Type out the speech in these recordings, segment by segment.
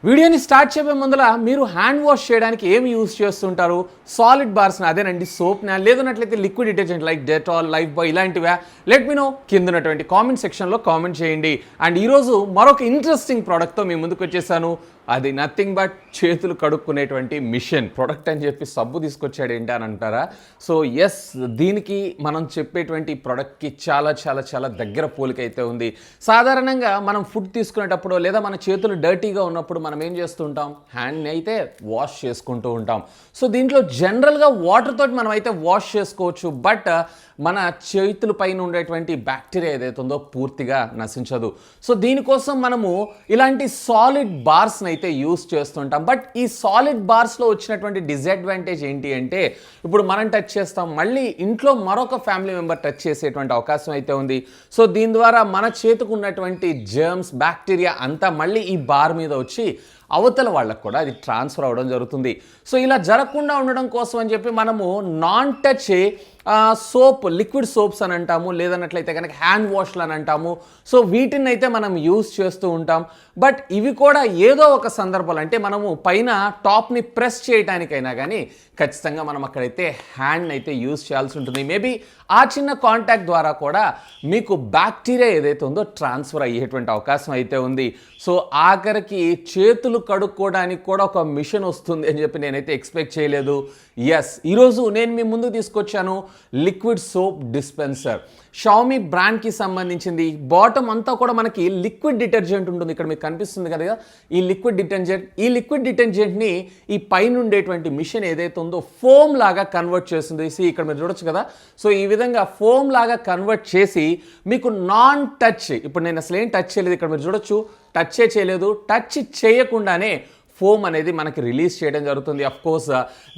వీడియోని స్టార్ట్ చేయబోయే ముందల మీరు హ్యాండ్ వాష్ చేయడానికి ఏమి యూస్ చేస్తుంటారు? సాలిడ్ బార్స్ని, అదేనండి సోప్నా, లేదన్నట్లయితే liquid detergent like Dettol, Lifebuoy ఇలాంటివా? లెట్ మీ నో కింద ఉన్నటువంటి కామెంట్ సెక్షన్లో కామెంట్ చేయండి. అండ్ ఈరోజు మరొక ఇంట్రెస్టింగ్ ప్రోడక్ట్తో మీ ముందుకు వచ్చేసాను. అది నథింగ్ బట్ చేతులు కడుక్కునేటువంటి మిషన్. ప్రొడక్ట్ అని చెప్పి సబ్బు తీసుకొచ్చాడు ఏంటి అని అంటారా? సో ఎస్, దీనికి మనం చెప్పేటువంటి ప్రోడక్ట్కి చాలా చాలా చాలా దగ్గర పోలిక అయితే ఉంది. సాధారణంగా మనం ఫుడ్ తీసుకునేటప్పుడు లేదా మన చేతులు డర్టీగా ఉన్నప్పుడు మనం ఏం చేస్తూ ఉంటాం? హ్యాండ్ని అయితే వాష్ చేసుకుంటూ ఉంటాం. సో దీంట్లో జనరల్గా వాటర్ తోటి మనం అయితే వాష్ చేసుకోవచ్చు, బట్ మన చేతుల పైన ఉండేటువంటి బ్యాక్టీరియా ఏదైతే ఉందో పూర్తిగా నశించదు. సో దీనికోసం మనము ఇలాంటి సాలిడ్ బార్స్ని అయితే యూస్ చేస్తుంటాం. బట్ ఈ సాలిడ్ బార్స్లో వచ్చినటువంటి డిసడ్వాంటేజ్ ఏంటి అంటే, ఇప్పుడు మనం టచ్ చేస్తాం, మళ్ళీ ఇంట్లో మరొక ఫ్యామిలీ మెంబర్ టచ్ చేసేటువంటి అవకాశం అయితే ఉంది. సో దీని ద్వారా మన చేతికి ఉన్నటువంటి జర్మ్స్, బ్యాక్టీరియా అంతా మళ్ళీ ఈ బార్ మీద వచ్చి అవతల వాళ్ళకు కూడా అది ట్రాన్స్ఫర్ అవ్వడం జరుగుతుంది. సో ఇలా జరగకుండా ఉండడం కోసం అని చెప్పి మనము non touch soap, liquid soaps అని అంటాము, లేదన్నట్లయితే కనుక హ్యాండ్ వాష్లు అని అంటాము. సో వీటిని అయితే మనం యూస్ చేస్తూ ఉంటాం. బట్ ఇవి కూడా ఏదో ఒక సందర్భాలు, అంటే మనము పైన టాప్ని ప్రెస్ చేయడానికైనా కానీ ఖచ్చితంగా మనం అక్కడైతే హ్యాండ్ని అయితే యూస్ చేయాల్సి ఉంటుంది. మేబీ ఆ చిన్న కాంటాక్ట్ ద్వారా కూడా మీకు బ్యాక్టీరియా ఏదైతే ఉందో ట్రాన్స్ఫర్ అయ్యేటువంటి అవకాశం అయితే ఉంది. సో ఆఖరికి చేతులు కడుక్కోవడానికి కూడా ఒక మిషన్ వస్తుంది అని చెప్పి నేనైతే ఎక్స్పెక్ట్ చేయలేదు. ఎస్, ఈరోజు నేను మీ ముందు తీసుకొచ్చాను లిక్విడ్ సోప్ డిస్పెన్సర్. షామీ బ్రాండ్కి సంబంధించింది. బాటమ్ అంతా కూడా మనకి లిక్విడ్ డిటర్జెంట్ ఉంటుంది. ఇక్కడ మీకు కనిపిస్తుంది కదా ఈ లిక్విడ్ డిటర్జెంట్ని ఈ పైన ఉండేటువంటి మిషన్ ఏదైతే ఉందో ఫోమ్ లాగా కన్వర్ట్ చేస్తుంది. ఇక్కడ మీరు చూడొచ్చు కదా. సో ఈ విధంగా ఫోమ్ లాగా కన్వర్ట్ చేసి మీకు నాన్ టచ్, ఇప్పుడు నేను అసలు ఏం టచ్ చేయలేదు, ఇక్కడ మీరు చూడొచ్చు, టచ్ చేయలేదు, టచ్ చేయకుండానే ఫోమ్ అనేది మనకి రిలీజ్ చేయడం జరుగుతుంది. అఫ్ కోర్స్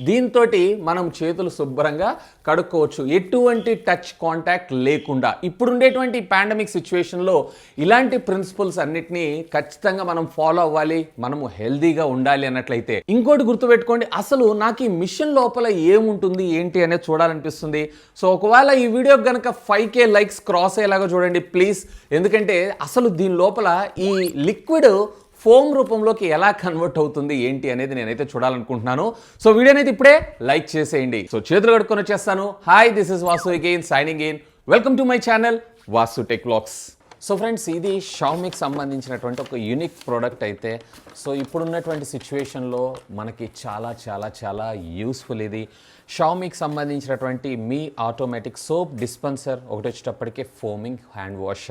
దీంతో మనం చేతులు శుభ్రంగా కడుక్కోవచ్చు, ఎటువంటి టచ్ కాంటాక్ట్ లేకుండా. ఇప్పుడు ఉండేటువంటి పాండమిక్ సిచ్యువేషన్లో ఇలాంటి ప్రిన్సిపల్స్ అన్నిటినీ ఖచ్చితంగా మనం ఫాలో అవ్వాలి, మనము హెల్దీగా ఉండాలి అన్నట్లయితే. ఇంకోటి గుర్తుపెట్టుకోండి, అసలు నాకు ఈ మిషన్ లోపల ఏముంటుంది ఏంటి అనేది చూడాలనిపిస్తుంది. సో ఒకవేళ ఈ వీడియోకి కనుక 5K లైక్స్ క్రాస్ అయ్యేలాగా చూడండి ప్లీజ్. ఎందుకంటే అసలు దీని లోపల ఈ లిక్విడ్ ఫోమ్ రూపంలోకి ఎలా కన్వర్ట్ అవుతుంది ఏంటి అనేది నేనైతే చూడాలనుకుంటున్నాను. సో వీడియోని అయితే ఇప్పుడే లైక్ చేసేయండి. సో చేతులు కడుక్కొని వచ్చేస్తాను. Hi, this is Vasu again, signing in. Welcome to my channel Vasu tech vlogs. So friends, ఇది షామీకి సంబంధించినటువంటి ఒక యూనిక్ ప్రోడక్ట్ అయితే. సో ఇప్పుడున్నటువంటి సిచ్యువేషన్లో మనకి చాలా చాలా చాలా యూస్ఫుల్ ఇది. షామీకి సంబంధించినటువంటి మీ ఆటోమేటిక్ సోప్ డిస్పెన్సర్ ఒకటి వచ్చేటప్పటికే ఫోమింగ్ హ్యాండ్ వాష్.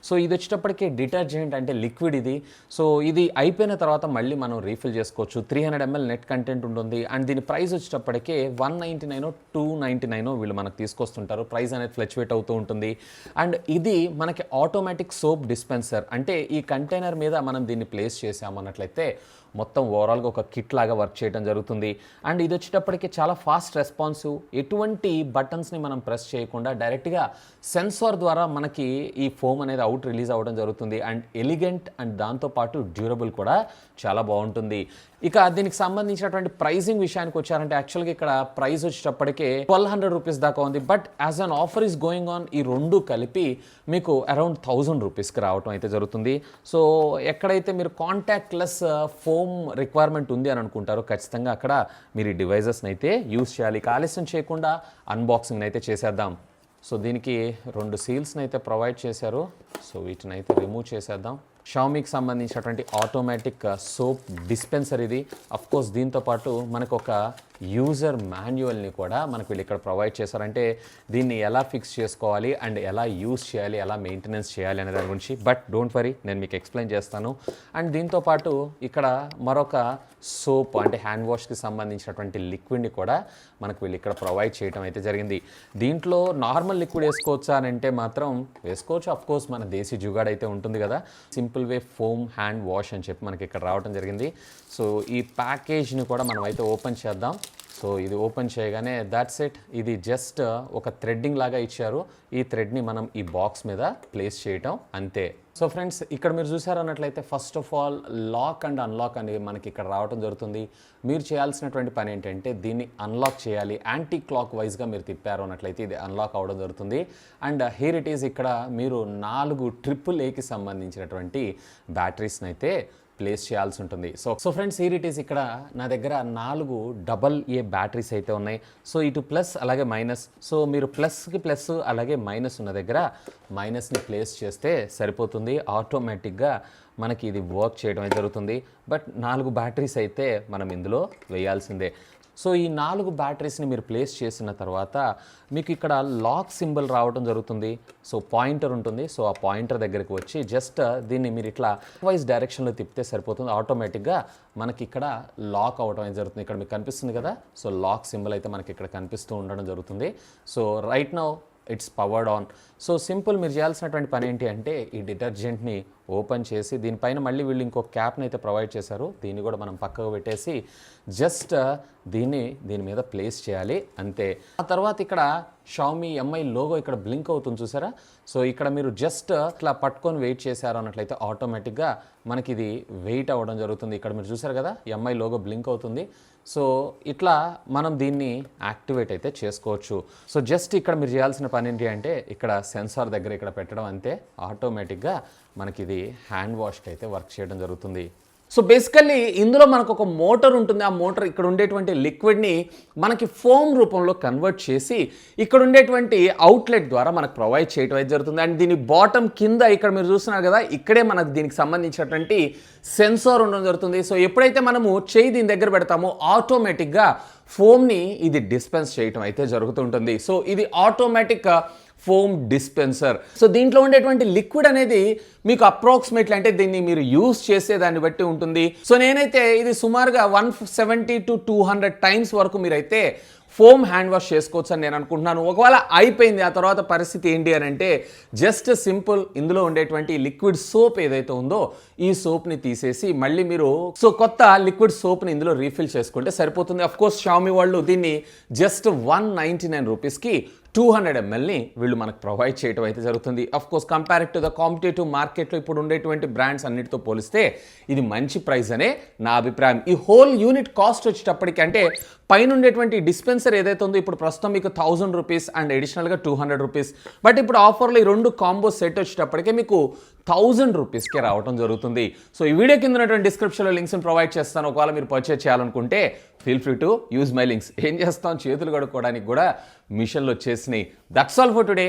సో ఇది వచ్చేటప్పటికే డిటర్జెంట్, అంటే లిక్విడ్ ఇది. సో ఇది అయిపోయిన తర్వాత మళ్ళీ మనం రీఫిల్ చేసుకోవచ్చు. 300 ml నెట్ కంటెంట్ ఉంటుంది. అండ్ దీని ప్రైస్ వచ్చేటప్పటికే 199 299 వీళ్ళు మనకు తీసుకొస్తుంటారు. ప్రైస్ అనేది ఫ్లక్చువేట్ అవుతూ ఉంటుంది. అండ్ ఇది మనకి ఆటోమేటిక్ సోప్ డిస్పెన్సర్, అంటే ఈ కంటైనర్ మీద మనం దీన్ని ప్లేస్ చేసామన్నట్లయితే మొత్తం ఓవరాల్గా ఒక కిట్ లాగా వర్క్ చేయడం జరుగుతుంది. అండ్ ఇది వచ్చేటప్పటికి చాలా ఫాస్ట్ రెస్పాన్సివ్, ఎటువంటి బటన్స్ని మనం ప్రెస్ చేయకుండా డైరెక్ట్గా సెన్సార్ ద్వారా మనకి ఈ ఫోమ్ అనేది అవుట్ రిలీజ్ అవ్వడం జరుగుతుంది. అండ్ ఎలిగెంట్ అండ్ దాంతోపాటు డ్యూరబుల్ కూడా చాలా బాగుంటుంది. ఇక దీనికి సంబంధించినటువంటి ప్రైజింగ్ విషయానికి వచ్చారంటే యాక్చువల్గా ఇక్కడ ప్రైస్ వచ్చేటప్పటికే 1200 రూపీస్ దాకా ఉంది. But as an offer is going on, ఈ రెండు కలిపి మీకు అరౌండ్ 1000 రూపీస్కి రావటం అయితే జరుగుతుంది. సో ఎక్కడైతే మీరు కాంటాక్ట్లెస్ ఫోమ్ రిక్వైర్మెంట్ ఉంది అని అనుకుంటారో ఖచ్చితంగా అక్కడ మీరు ఈ డివైజెస్ని అయితే యూస్ చేయాలి. ఆలస్యం చేయకుండా అన్బాక్సింగ్ అయితే చేసేద్దాం. సో దీనికి 2 సీల్స్ని అయితే ప్రొవైడ్ చేశారు. సో వీటిని అయితే రిమూవ్ చేసేద్దాం. షామీకి సంబంధించినటువంటి ఆటోమేటిక్ సోప్ డిస్పెన్సర్ ఇది. అఫ్కోర్స్ దీంతోపాటు మనకు ఒక యూజర్ మాన్యువల్ని కూడా మనకు వీళ్ళు ఇక్కడ ప్రొవైడ్ చేశారంటే దీన్ని ఎలా ఫిక్స్ చేసుకోవాలి అండ్ ఎలా యూజ్ చేయాలి, ఎలా మెయింటెనెన్స్ చేయాలి అనే దాని గురించి. బట్ డోంట్ వరీ, నేను మీకు ఎక్స్ప్లెయిన్ చేస్తాను. అండ్ దీంతోపాటు ఇక్కడ మరొక సోప్, అంటే హ్యాండ్ వాష్కి సంబంధించినటువంటి లిక్విడ్ని కూడా మనకు వీళ్ళు ఇక్కడ ప్రొవైడ్ చేయడం అయితే జరిగింది. దీంట్లో నార్మల్ లిక్విడ్ వేసుకోవచ్చా అని అంటే మాత్రం వేసుకోవచ్చు. అఫ్కోర్స్ మన దేశీ జుగాడ్ అయితే ఉంటుంది కదా, simple way foam hand wash అని చెప్పి మనకి ఇక్కడ రావడం జరిగింది. సో ఈ ప్యాకేజ్ని కూడా మనం అయితే ఓపెన్ చేద్దాం. సో ఇది ఓపెన్ చేయగానే దాట్స్ ఇట్. ఇది జస్ట్ ఒక థ్రెడ్డింగ్ లాగా ఇచ్చారు. ఈ థ్రెడ్ని మనం ఈ బాక్స్ మీద ప్లేస్ చేయటం అంతే. సో ఫ్రెండ్స్, ఇక్కడ మీరు చూసారన్నట్లయితే first of all lock and unlock అనేది మనకి ఇక్కడ రావడం జరుగుతుంది. మీరు చేయాల్సినటువంటి పని ఏంటంటే దీన్ని అన్లాక్ చేయాలి. యాంటీ క్లాక్ వైజ్గా మీరు తిప్పారు అన్నట్లయితే ఇది అన్లాక్ అవ్వడం జరుగుతుంది. అండ్ హియర్ ఇట్ ఈస్, ఇక్కడ మీరు 4 AAA సంబంధించినటువంటి బ్యాటరీస్ని అయితే ప్లేస్ చేయాల్సి ఉంటుంది. So friends, here it is. ఇక్కడ నా దగ్గర 4 AA బ్యాటరీస్ అయితే ఉన్నాయి. సో ఇటు ప్లస్ అలాగే మైనస్. సో మీరు ప్లస్కి ప్లస్ అలాగే మైనస్ ఉన్న దగ్గర మైనస్ని ప్లేస్ చేస్తే సరిపోతుంది. ఆటోమేటిక్గా మనకి ఇది వర్క్ చేయడం జరుగుతుంది. బట్ 4 బ్యాటరీస్ అయితే మనం ఇందులో వేయాల్సిందే. సో ఈ 4 బ్యాటరీస్ని మీరు ప్లేస్ చేసిన తర్వాత మీకు ఇక్కడ లాక్ సింబల్ రావడం జరుగుతుంది. సో పాయింటర్ ఉంటుంది. సో ఆ పాయింటర్ దగ్గరికి వచ్చి జస్ట్ దీన్ని మీరు ఇట్లా వైజ్ డైరెక్షన్లో తిప్పితే సరిపోతుంది. ఆటోమేటిక్గా మనకి ఇక్కడ లాక్ అవ్వడం జరుగుతుంది. ఇక్కడ మీకు కనిపిస్తుంది కదా. సో లాక్ సింబల్ అయితే మనకి ఇక్కడ కనిపిస్తూ ఉండడం జరుగుతుంది. So right now it's powered on. So simple, మీరు చేయాల్సినటువంటి పని ఏంటి అంటే ఈ డిటర్జెంట్ని ఓపెన్ చేసి దీనిపైన మళ్ళీ వీళ్ళు ఇంకో క్యాప్ని అయితే ప్రొవైడ్ చేశారు. దీన్ని కూడా మనం పక్కకు పెట్టేసి జస్ట్ దీని మీద ప్లేస్ చేయాలి, అంతే. ఆ తర్వాత ఇక్కడ Xiaomi Mi లోగో ఇక్కడ బ్లింక్ అవుతుంది చూసారా. సో ఇక్కడ మీరు జస్ట్ ఇట్లా పట్టుకొని వెయిట్ చేశారు అన్నట్లయితే ఆటోమేటిక్గా మనకి ఇది వెయిట్ అవ్వడం జరుగుతుంది. ఇక్కడ మీరు చూసారు కదా Mi లోగో బ్లింక్ అవుతుంది. సో ఇట్లా మనం దీన్ని యాక్టివేట్ అయితే చేసుకోవచ్చు. సో జస్ట్ ఇక్కడ మీరు చేయాల్సిన పని ఏంటి అంటే ఇక్కడ సెన్సార్ దగ్గర ఇక్కడ పెట్టడం, అంతే. ఆటోమేటిక్గా మనకి ఇది హ్యాండ్ వాష్కి అయితే వర్క్ చేయడం జరుగుతుంది. సో బేసికల్లీ ఇందులో మనకు ఒక మోటార్ ఉంటుంది. ఆ మోటార్ ఇక్కడ ఉండేటువంటి లిక్విడ్ని మనకి ఫోమ్ రూపంలో కన్వర్ట్ చేసి ఇక్కడ ఉండేటువంటి అవుట్లెట్ ద్వారా మనకు ప్రొవైడ్ చేయడం అయితే జరుగుతుంది. అండ్ దీని బాటమ్ కింద ఇక్కడ మీరు చూస్తున్నారు కదా, ఇక్కడే మనకు దీనికి సంబంధించినటువంటి సెన్సార్ ఉండడం జరుగుతుంది. సో ఎప్పుడైతే మనము చేయి దీని దగ్గర పెడతామో ఆటోమేటిక్గా ఫోమ్ని ఇది డిస్పెన్స్ చేయటం అయితే జరుగుతుంటుంది. సో ఇది ఆటోమేటిక్ ఫోమ్ డిస్పెన్సర్. సో దీంట్లో ఉండేటువంటి లిక్విడ్ అనేది మీకు అప్రాక్సిమేట్లీ అంటే దీన్ని మీరు యూస్ చేసే దాన్ని బట్టి ఉంటుంది. సో నేనైతే ఇది సుమారుగా 170 to 200 టైమ్స్ వరకు మీరైతే ఫోమ్ హ్యాండ్ వాష్ చేసుకోవచ్చు అని నేను అనుకుంటున్నాను. ఒకవేళ అయిపోయింది ఆ తర్వాత పరిస్థితి ఏంటి అని అంటే జస్ట్ సింపుల్, ఇందులో ఉండేటువంటి లిక్విడ్ సోప్ ఏదైతే ఉందో ఈ సోప్ని తీసేసి మళ్ళీ మీరు కొత్త లిక్విడ్ సోప్ని ఇందులో రీఫిల్ చేసుకుంటే సరిపోతుంది. అఫ్ కోర్స్ Xiaomi వాళ్ళు దీన్ని జస్ట్ 199 రూపీస్కి 200 mlని వీళ్ళు మనకు ప్రొవైడ్ చేయడం అయితే జరుగుతుంది. Of course compared to the competitive మార్కెట్లో ఇప్పుడు ఉండేటువంటి బ్రాండ్స్ అన్నిటితో పోలిస్తే ఇది మంచి ప్రైస్ అనే నా అభిప్రాయం. ఈ హోల్ యూనిట్ కాస్ట్ వచ్చేటప్పటికి అంటే పైన ఉండేటువంటి డిస్పెన్సర్ ఏదైతే ఉందో ఇప్పుడు ప్రస్తుతం మీకు 1000 రూపీస్ అండ్ అడిషనల్గా 200 రూపీస్. బట్ ఇప్పుడు ఆఫర్లో ఈ 2 కాంబో సెట్ వచ్చేటప్పటికే మీకు 1000 రూపీస్కే రావడం జరుగుతుంది. సో ఈ వీడియో కింద ఉన్నటువంటి డిస్క్రిప్షన్లో లింక్స్ని ప్రొవైడ్ చేస్తాను. ఒకవేళ మీరు పర్చేజ్ చేయాలనుకుంటే feel free to use my links. ఏం చేస్తాం, చేతులు కడుక్కోవడానికి కూడా మిషన్లు వచ్చేసినాయి. That's all for today.